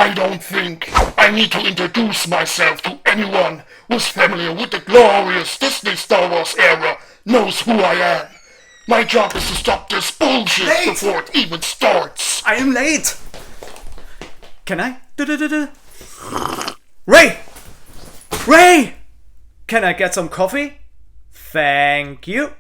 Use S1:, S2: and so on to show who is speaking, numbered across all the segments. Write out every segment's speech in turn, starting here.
S1: I don't think I need to introduce myself to anyone who's familiar with the glorious Disney Star Wars era knows who I am. My job is to stop this bullshit before it even starts.
S2: I am late! Can I? Ray! Ray! Can I get some coffee? Thank you.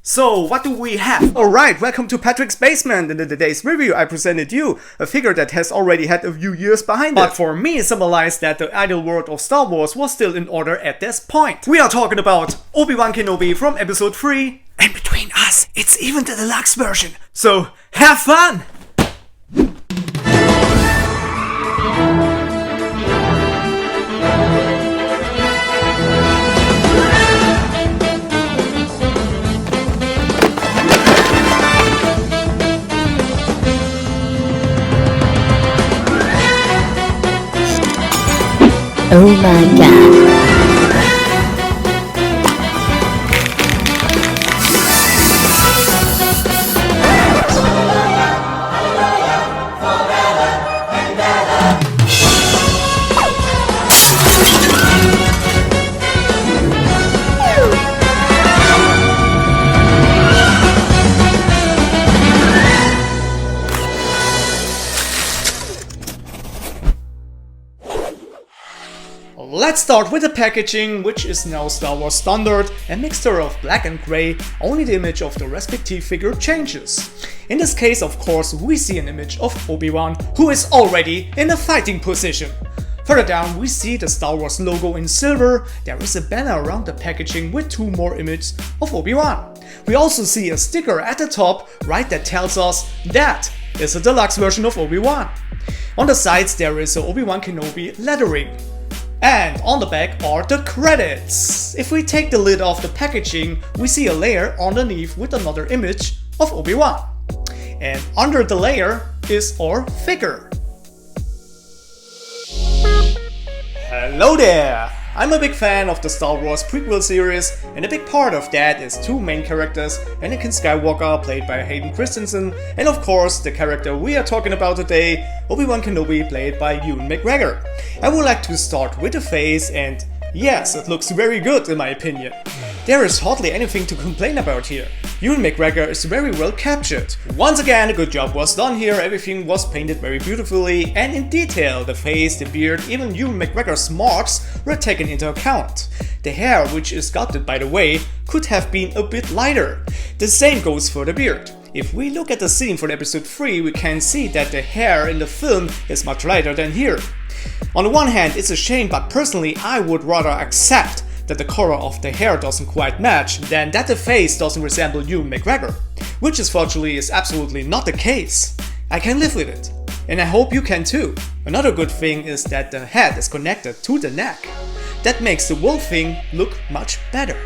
S2: So, what do we have? Alright, welcome to Patrick's Basement. In today's review, I presented you a figure that has already had a few years behind it. But for me, it symbolized that the ideal world of Star Wars was still in order at this point. We are talking about Obi Wan Kenobi from Episode 3. And between us, it's even the deluxe version. So, have fun!
S3: Oh my god.
S2: Let's start with the packaging, which is now Star Wars standard, a mixture of black and grey, only the image of the respective figure changes. In this case, of course, we see an image of Obi-Wan, who is already in a fighting position. Further down, we see the Star Wars logo in silver. There is a banner around the packaging with two more images of Obi-Wan. We also see a sticker at the top right that tells us that is a deluxe version of Obi-Wan. On the sides there is a Obi Wan Kenobi lettering. And on the back are the credits. If we take the lid off the packaging, we see a layer underneath with another image of Obi-Wan. And under the layer is our figure. Hello there! I'm a big fan of the Star Wars prequel series, and a big part of that is two main characters, Anakin Skywalker played by Hayden Christensen, and of course the character we are talking about today, Obi Wan Kenobi played by Ewan McGregor. I would like to start with the face, and yes, it looks very good in my opinion. There is hardly anything to complain about here. Ewan McGregor is very well captured. Once again, a good job was done here, everything was painted very beautifully and in detail. The face, the beard, even Ewan McGregor's marks were taken into account. The hair, which is sculpted by the way, could have been a bit lighter. The same goes for the beard. If we look at the scene for episode 3, we can see that the hair in the film is much lighter than here. On the one hand, it's a shame, but personally I would rather accept that the color of the hair doesn't quite match than that the face doesn't resemble Ewan McGregor, which fortunately is absolutely not the case. I can live with it, and I hope you can too. Another good thing is that the head is connected to the neck. That makes the whole thing look much better.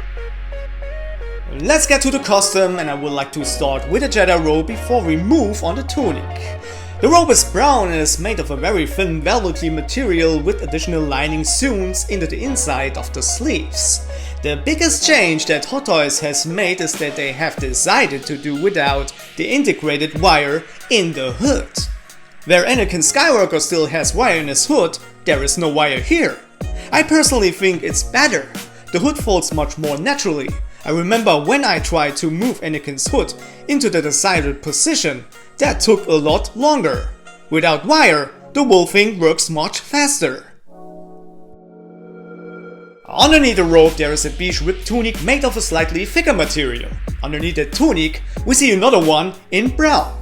S2: Let's get to the costume, and I would like to start with the Jedi robe before we move on the tunic. The robe is brown and is made of a very thin velvety material with additional lining sewn into the inside of the sleeves. The biggest change that Hot Toys has made is that they have decided to do without the integrated wire in the hood. Where Anakin Skywalker still has wire in his hood, there is no wire here. I personally think it's better. The hood folds much more naturally. I remember when I tried to move Anakin's hood into the desired position, that took a lot longer. Without wire, the whole thing works much faster. Underneath the robe there is a beige ribbed tunic made of a slightly thicker material. Underneath the tunic we see another one in brown.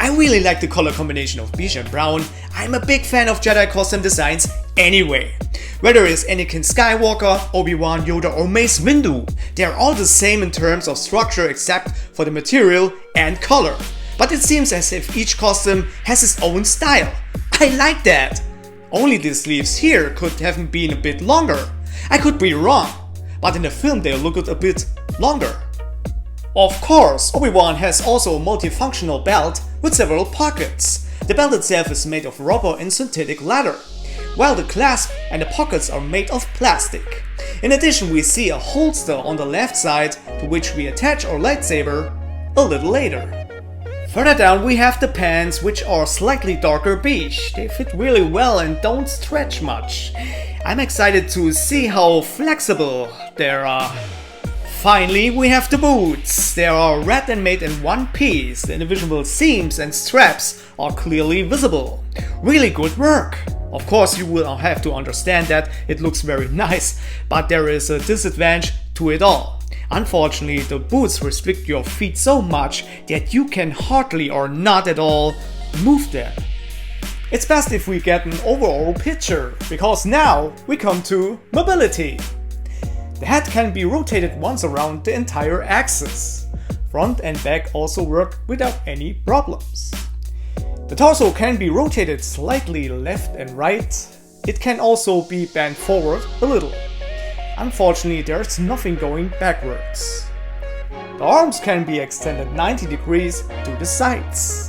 S2: I really like the color combination of beige and brown. I'm a big fan of Jedi costume designs anyway. Whether it's Anakin Skywalker, Obi-Wan, Yoda or Mace Windu, they're all the same in terms of structure except for the material and color. But it seems as if each costume has its own style. I like that! Only the sleeves here could have been a bit longer. I could be wrong, but in the film they looked a bit longer. Of course, Obi-Wan has also a multifunctional belt with several pockets. The belt itself is made of rubber and synthetic leather, while the clasp and the pockets are made of plastic. In addition, we see a holster on the left side to which we attach our lightsaber a little later. Further down we have the pants, which are slightly darker beige. They fit really well and don't stretch much. I'm excited to see how flexible they are. Finally, we have the boots. They are red and made in one piece. The individual seams and straps are clearly visible. Really good work. Of course, you will have to understand that it looks very nice, but there is a disadvantage to it all. Unfortunately, the boots restrict your feet so much that you can hardly or not at all move them. It's best if we get an overall picture, because now we come to mobility. The head can be rotated once around the entire axis. Front and back also work without any problems. The torso can be rotated slightly left and right. It can also be bent forward a little. Unfortunately, there's nothing going backwards. The arms can be extended 90 degrees to the sides.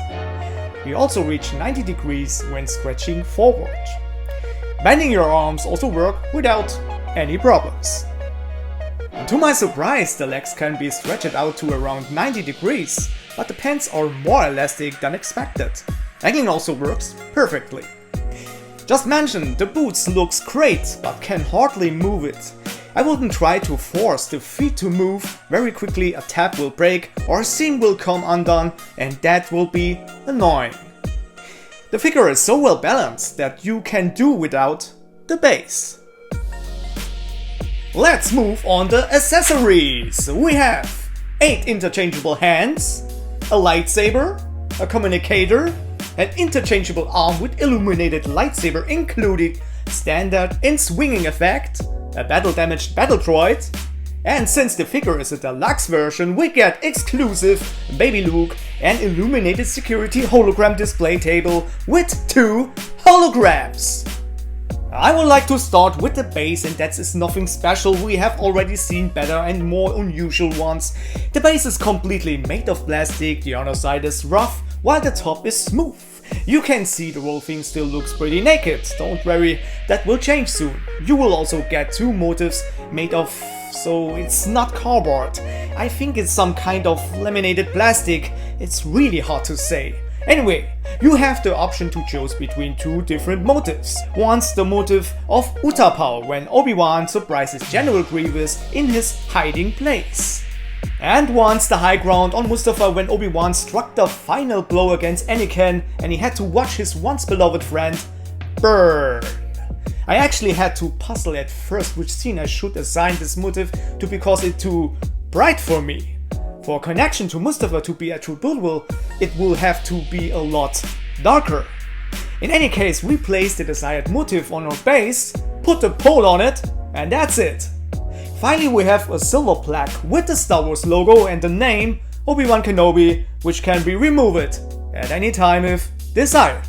S2: We also reach 90 degrees when stretching forward. Bending your arms also work without any problems. And to my surprise, the legs can be stretched out to around 90 degrees, but the pants are more elastic than expected. Hanging also works perfectly. Just mentioned, the boots looks great, but can hardly move it. I wouldn't try to force the feet to move. Very quickly a tab will break or a seam will come undone, and that will be annoying. The figure is so well balanced that you can do without the base. Let's move on to accessories. We have 8 interchangeable hands, a lightsaber, a communicator, an interchangeable arm with illuminated lightsaber included, standard and swinging effect, a battle-damaged battle droid, and since the figure is a deluxe version, we get exclusive Baby Luke and illuminated security hologram display table with 2 holograms. I would like to start with the base, and that is nothing special. We have already seen better and more unusual ones. The base is completely made of plastic, the underside is rough, while the top is smooth. You can see the whole thing still looks pretty naked. Don't worry, that will change soon. You will also get 2 motifs made of, so it's not cardboard. I think it's some kind of laminated plastic. It's really hard to say. Anyway, you have the option to choose between 2 different motifs. One's the motif of Utapau, when Obi Wan surprises General Grievous in his hiding place. And once the high ground on Mustafar, when Obi Wan struck the final blow against Anakin and he had to watch his once beloved friend burn. I actually had to puzzle at first which scene I should assign this motif to, because it's too bright for me. For a connection to Mustafar to be a true goodwill, it will have to be a lot darker. In any case, we place the desired motif on our base, put a pole on it, and that's it. Finally, we have a silver plaque with the Star Wars logo and the name Obi Wan Kenobi, which can be removed at any time if desired.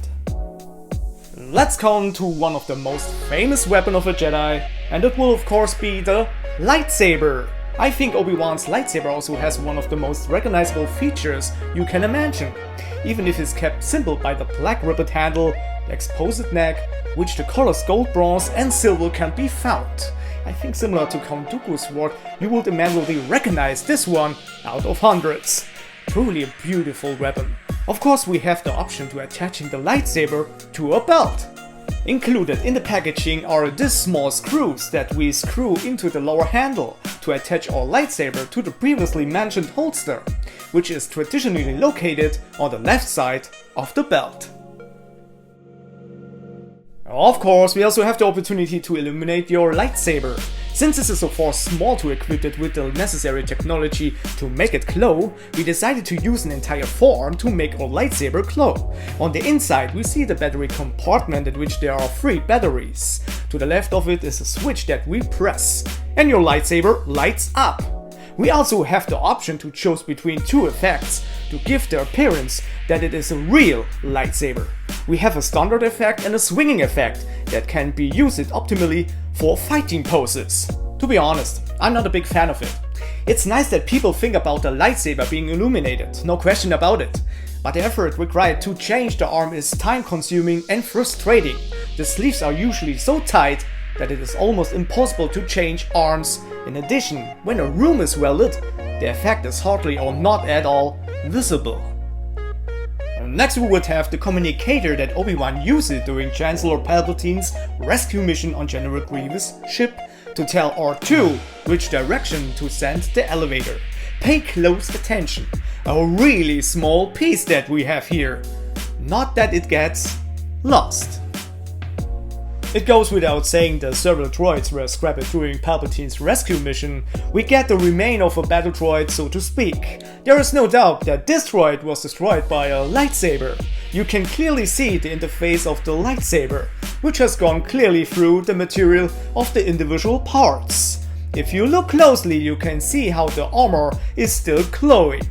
S2: Let's come to one of the most famous weapons of a Jedi, and it will of course be the lightsaber. I think Obi-Wan's lightsaber also has one of the most recognizable features you can imagine, even if it's kept simple by the black ribbed handle, the exposed neck, which the colors gold, bronze and silver can be found. I think similar to Count Dooku's sword, you would immediately recognize this one out of hundreds. Truly a beautiful weapon. Of course, we have the option to attaching the lightsaber to a belt. Included in the packaging are these small screws that we screw into the lower handle to attach our lightsaber to the previously mentioned holster, which is traditionally located on the left side of the belt. Of course, we also have the opportunity to illuminate your lightsaber. Since this is so far small to equip it with the necessary technology to make it glow, we decided to use an entire forearm to make our lightsaber glow. On the inside we see the battery compartment in which there are 3 batteries. To the left of it is a switch that we press, and your lightsaber lights up. We also have the option to choose between 2 effects to give the appearance that it is a real lightsaber. We have a standard effect and a swinging effect that can be used optimally for fighting poses. To be honest, I'm not a big fan of it. It's nice that people think about the lightsaber being illuminated, no question about it. But the effort required to change the arm is time consuming and frustrating. The sleeves are usually so tight that it is almost impossible to change arms. In addition, when a room is well lit, the effect is hardly or not at all visible. Next we would have the communicator that Obi-Wan uses during Chancellor Palpatine's rescue mission on General Grievous' ship to tell R2 which direction to send the elevator. Pay close attention. A really small piece that we have here. Not that it gets lost. It goes without saying that several droids were scrapped during Palpatine's rescue mission. We get the remain of a battle droid, so to speak. There is no doubt that this droid was destroyed by a lightsaber. You can clearly see the interface of the lightsaber, which has gone clearly through the material of the individual parts. If you look closely, you can see how the armor is still glowing.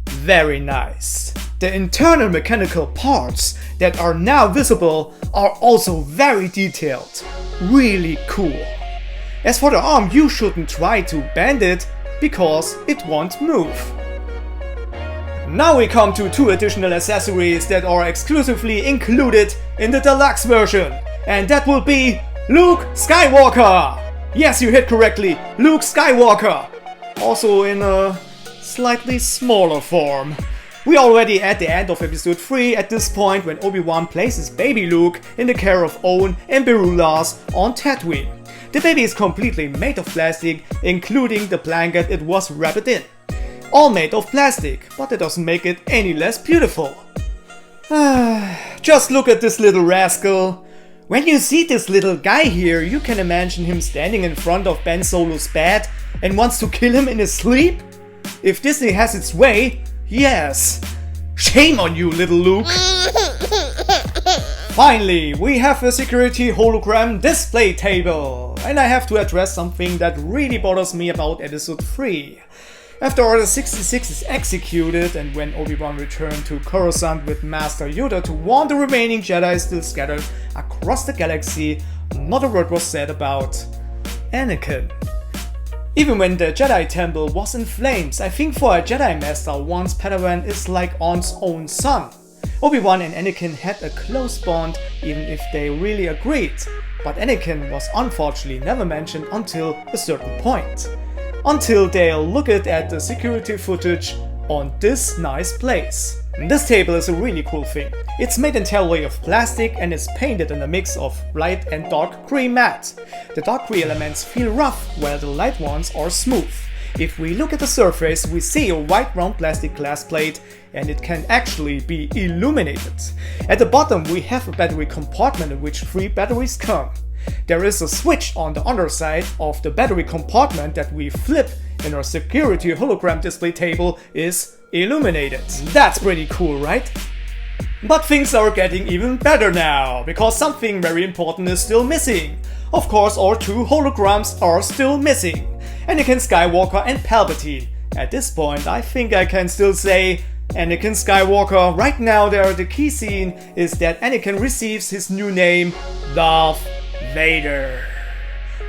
S2: Very nice. The internal mechanical parts that are now visible are also very detailed. Really cool. As for the arm, you shouldn't try to bend it because it won't move. Now we come to two additional accessories that are exclusively included in the deluxe version. And that will be Luke Skywalker! Yes, you hit correctly, Luke Skywalker! Also in a slightly smaller form. We are already at the end of episode 3 at this point when Obi-Wan places baby Luke in the care of Owen and Beru Lars on Tatooine. The baby is completely made of plastic, including the blanket it was wrapped in. All made of plastic, but that doesn't make it any less beautiful. Just look at this little rascal. When you see this little guy here, you can imagine him standing in front of Ben Solo's bed and wants to kill him in his sleep? If Disney has its way, yes. Shame on you, little Luke. Finally, we have a security hologram display table. And I have to address something that really bothers me about episode 3. After Order 66 is executed and when Obi-Wan returned to Coruscant with Master Yoda to warn the remaining Jedi still scattered across the galaxy, not a word was said about Anakin. Even when the Jedi Temple was in flames, I think for a Jedi Master, one's Padawan is like one's own son. Obi-Wan and Anakin had a close bond, even if they really agreed, but Anakin was unfortunately never mentioned until a certain point. Until they looked at the security footage on this nice place. This table is a really cool thing. It's made entirely of plastic and is painted in a mix of light and dark green matte. The dark green elements feel rough while the light ones are smooth. If we look at the surface, we see a white round plastic glass plate and it can actually be illuminated. At the bottom we have a battery compartment in which 3 batteries come. There is a switch on the underside of the battery compartment that we flip and our security hologram display table is illuminated. That's pretty cool, right? But things are getting even better now, because something very important is still missing. Of course, our 2 holograms are still missing. Anakin Skywalker and Palpatine. At this point, I think I can still say Anakin Skywalker. Right now, the key scene is that Anakin receives his new name, Darth Vader.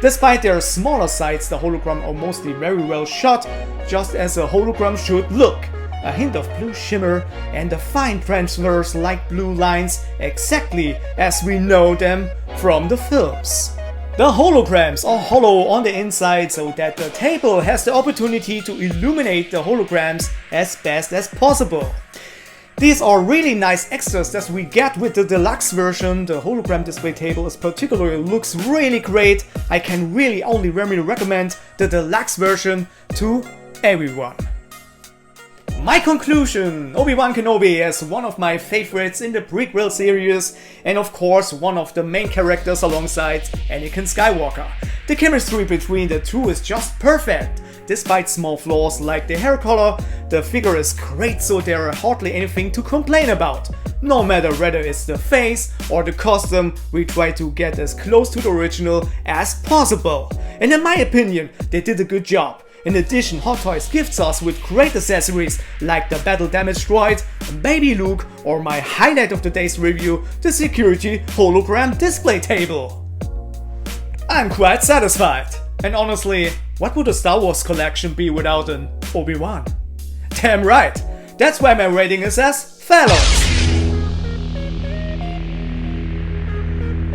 S2: Despite their smaller size, the hologram are mostly very well shot, just as a hologram should look. A hint of blue shimmer and the fine transverse light blue lines, exactly as we know them from the films. The holograms are hollow on the inside so that the table has the opportunity to illuminate the holograms as best as possible. These are really nice extras that we get with the deluxe version. The hologram display table is particularly looks really great. I can really only warmly recommend the deluxe version to everyone. My conclusion: Obi Wan Kenobi is one of my favorites in the prequel series and of course one of the main characters alongside Anakin Skywalker. The chemistry between the two is just perfect. Despite small flaws like the hair color, the figure is great, so there are hardly anything to complain about. No matter whether it's the face or the costume, we try to get as close to the original as possible. And in my opinion, they did a good job. In addition, Hot Toys gifts us with great accessories like the battle damage droid, baby Luke, or my highlight of the day's review, the security hologram display table. I'm quite satisfied. And honestly, what would a Star Wars collection be without an Obi-Wan? Damn right! That's why my rating is as follows.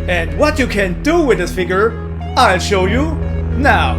S2: And what you can do with this figure, I'll show you now.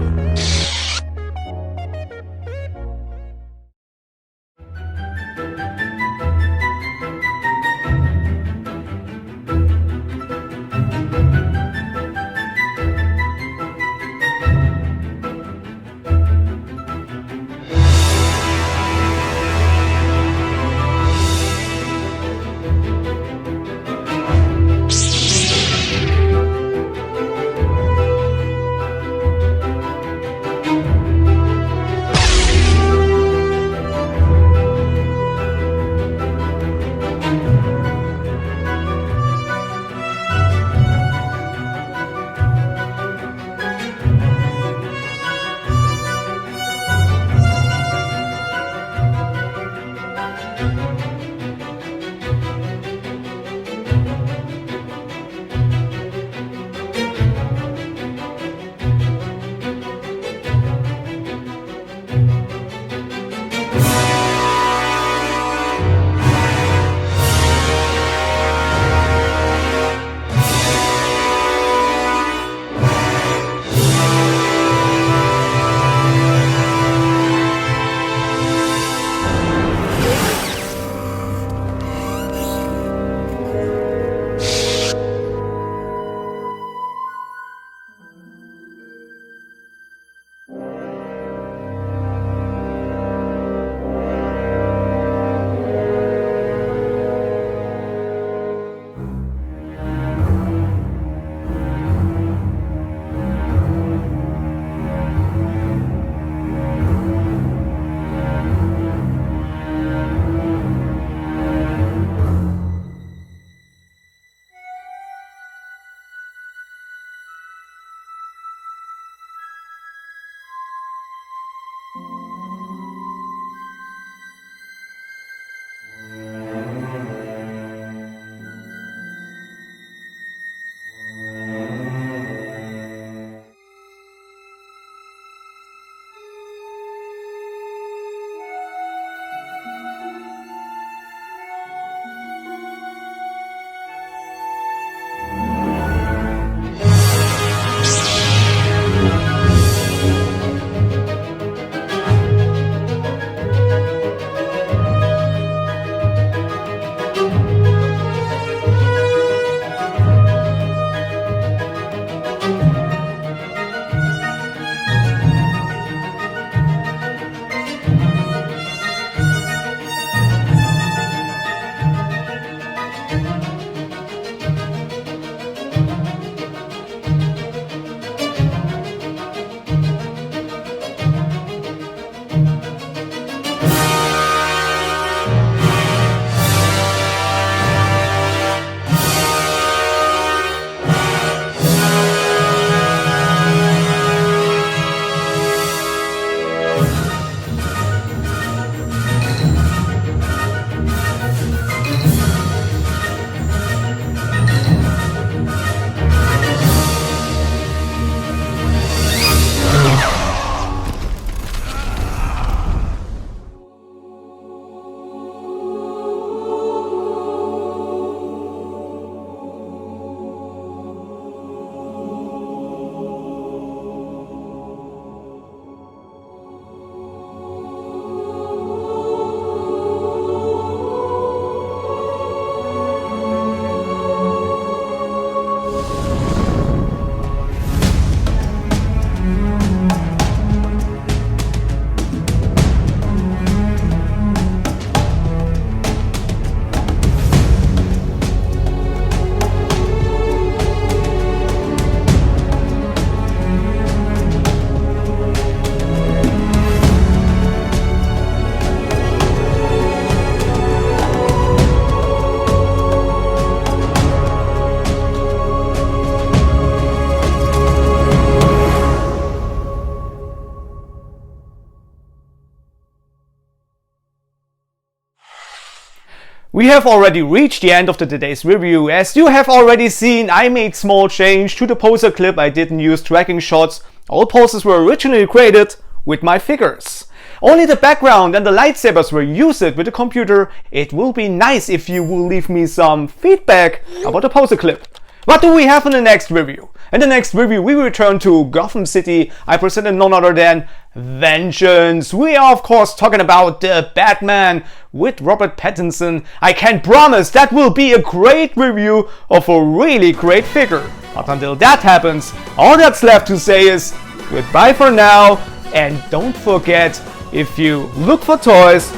S2: We have already reached the end of today's review. As you have already seen, I made small change to the poser clip. I didn't use tracking shots. All poses were originally created with my figures. Only the background and the lightsabers were used with the computer. It will be nice if you will leave me some feedback about the poser clip. What do we have in the next review? In the next review, we return to Gotham City. I presented none other than Vengeance. We are, of course, talking about the Batman with Robert Pattinson. I can promise that will be a great review of a really great figure. But until that happens, all that's left to say is goodbye for now. And don't forget, if you look for toys,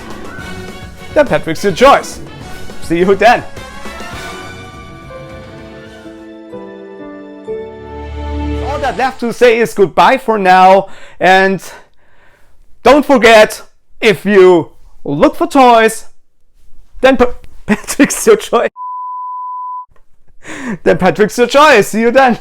S2: then Patrick's your choice. See you then. All that left to say is goodbye for now, and don't forget, if you look for toys, then Patrick's your choice. See you then.